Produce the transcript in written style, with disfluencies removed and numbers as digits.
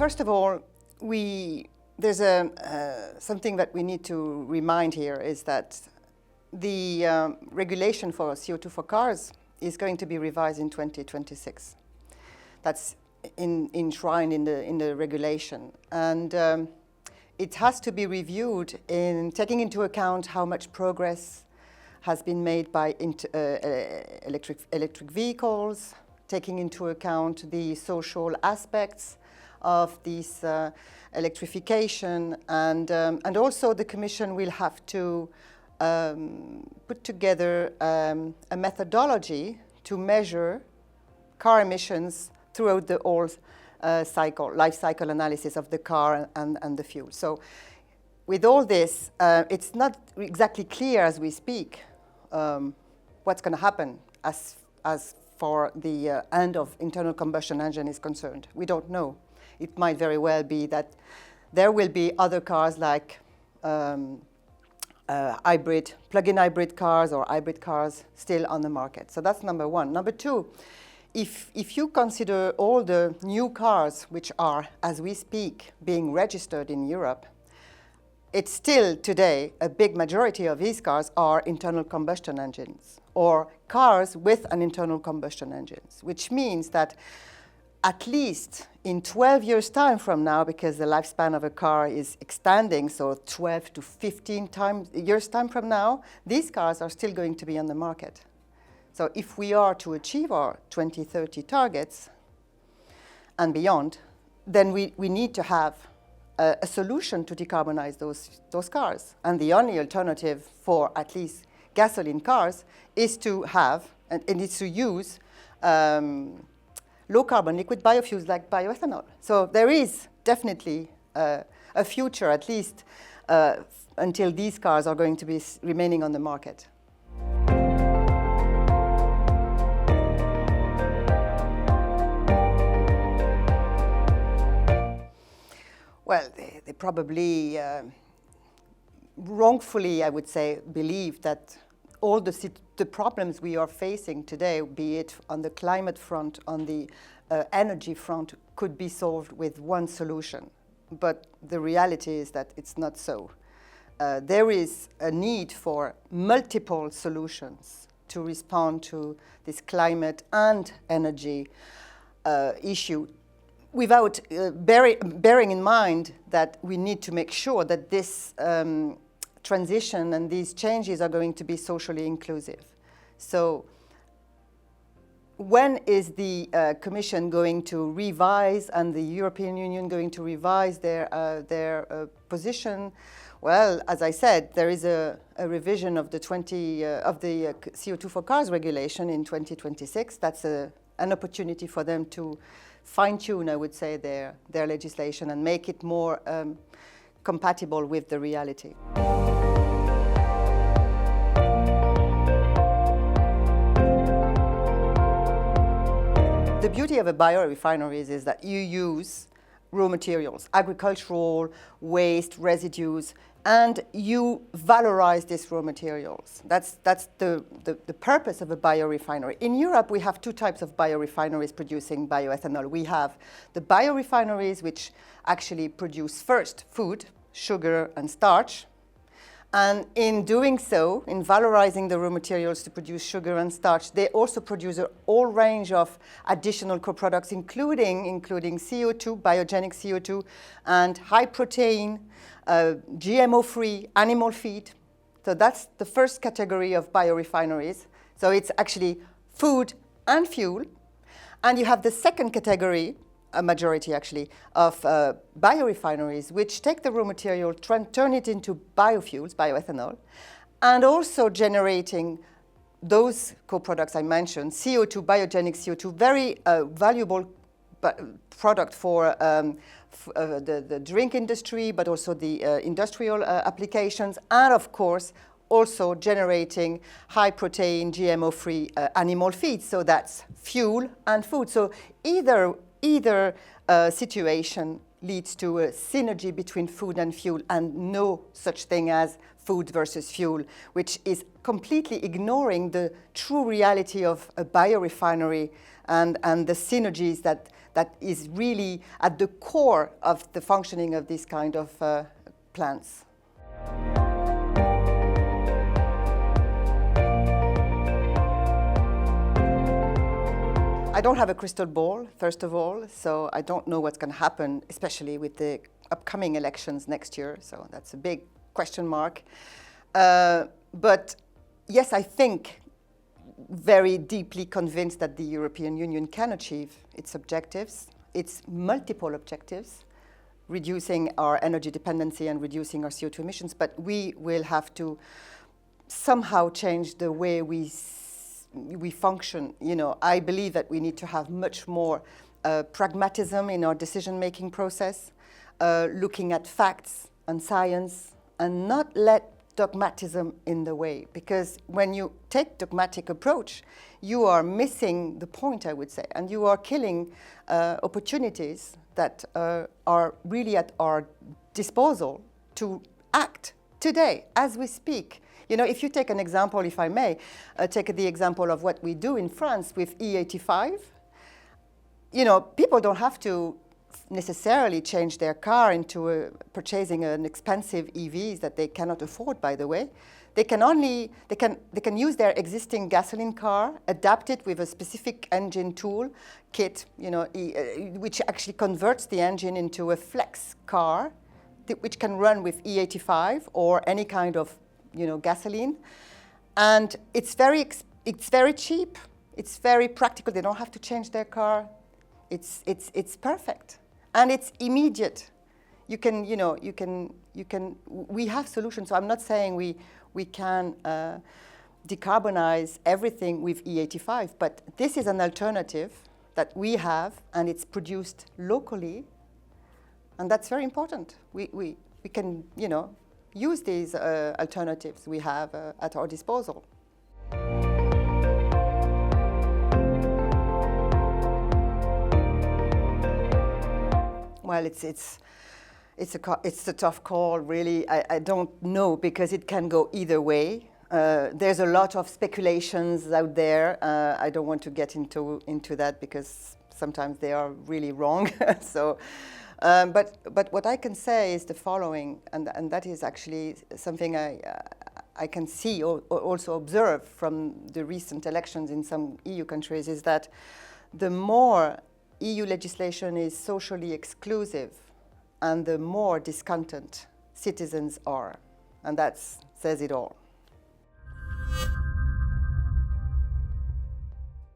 first of all, there's something that we need to remind here is that the regulation for CO2 for cars is going to be revised in 2026. That's enshrined in the regulation, and it has to be reviewed in taking into account how much progress has been made by electric vehicles, taking into account the social aspects of this electrification, and also the Commission will have to put together a methodology to measure car emissions throughout the whole life cycle analysis of the car and the fuel. So with all this, it's not exactly clear as we speak what's going to happen as for the end of internal combustion engine is concerned. We don't know. It might very well be that there will be other cars like hybrid, plug-in hybrid cars or hybrid cars still on the market. So that's number one. Number two, if you consider all the new cars which are, as we speak, being registered in Europe, it's still today a big majority of these cars are internal combustion engines or cars with an internal combustion engines, which means that at least in 12 years' time from now, because the lifespan of a car is extending, so 12 to 15 years' time from now, these cars are still going to be on the market. So if we are to achieve our 2030 targets and beyond, then we need to have a solution to decarbonize those cars. And the only alternative for at least gasoline cars is to have, and is to use low-carbon liquid biofuels like bioethanol. So there is definitely a future, at least until these cars are going to be remaining on the market. Well, they probably wrongfully, I would say, believe that all the problems we are facing today, be it on the climate front, on the energy front, could be solved with one solution. But the reality is that it's not so. There is a need for multiple solutions to respond to this climate and energy issue, without bearing in mind that we need to make sure that this transition and these changes are going to be socially inclusive. So when is the Commission going to revise and the European Union going to revise their position? Well, as I said, there is a revision of the CO2 for cars regulation in 2026. That's an opportunity for them to fine-tune, I would say, their legislation and make it more compatible with the reality. The beauty of a biorefinery is that you use raw materials, agricultural waste, residues, and you valorize these raw materials. That's the purpose of a biorefinery. In Europe, we have two types of biorefineries producing bioethanol. We have the biorefineries, which actually produce first food, sugar, and starch. And in doing so, in valorizing the raw materials to produce sugar and starch, they also produce a whole range of additional co-products, including CO2, biogenic CO2, and high protein, GMO-free animal feed. So that's the first category of biorefineries. So it's actually food and fuel. And you have the second category, a majority actually, of biorefineries, which take the raw material, turn it into biofuels, bioethanol, and also generating those co-products I mentioned, CO2, biogenic CO2, very valuable product for the drink industry, but also the industrial applications, and of course, also generating high protein, GMO-free animal feed. So that's fuel and food. So either situation leads to a synergy between food and fuel, and no such thing as food versus fuel, which is completely ignoring the true reality of a biorefinery and the synergies that that is really at the core of the functioning of this kind of plants. I don't have a crystal ball, first of all, so I don't know what's going to happen, especially with the upcoming elections next year, so that's a big question mark. But yes, I think very deeply convinced that the European Union can achieve its objectives, its multiple objectives, reducing our energy dependency and reducing our CO2 emissions, but we will have to somehow change the way we function. You know, I believe that we need to have much more pragmatism in our decision-making process, looking at facts and science, and not let dogmatism in the way. Because when you take dogmatic approach, you are missing the point, I would say, and you are killing opportunities that are really at our disposal to act today, as we speak. You know, if you take an example, if I may, take the example of what we do in France with E85, you know, people don't have to necessarily change their car into purchasing an expensive EVs that they cannot afford, by the way. They can use their existing gasoline car, adapt it with a specific engine tool kit, you know, which actually converts the engine into a flex car, which can run with E85 or any kind of, you know, gasoline. And it's very cheap. It's very practical. They don't have to change their car. It's perfect. And it's immediate. You can, you know, we have solutions. So I'm not saying we can decarbonize everything with E85, but this is an alternative that we have, and it's produced locally, and that's very important. We can, you know, use these alternatives we have at our disposal. Well, it's a tough call, really. I don't know, because it can go either way. There's a lot of speculations out there. I don't want to get into that, because sometimes they are really wrong. So, but what I can say is the following, and that is actually something I can see or also observe from the recent elections in some EU countries, is that the more EU legislation is socially exclusive, and the more discontent citizens are. And that says it all.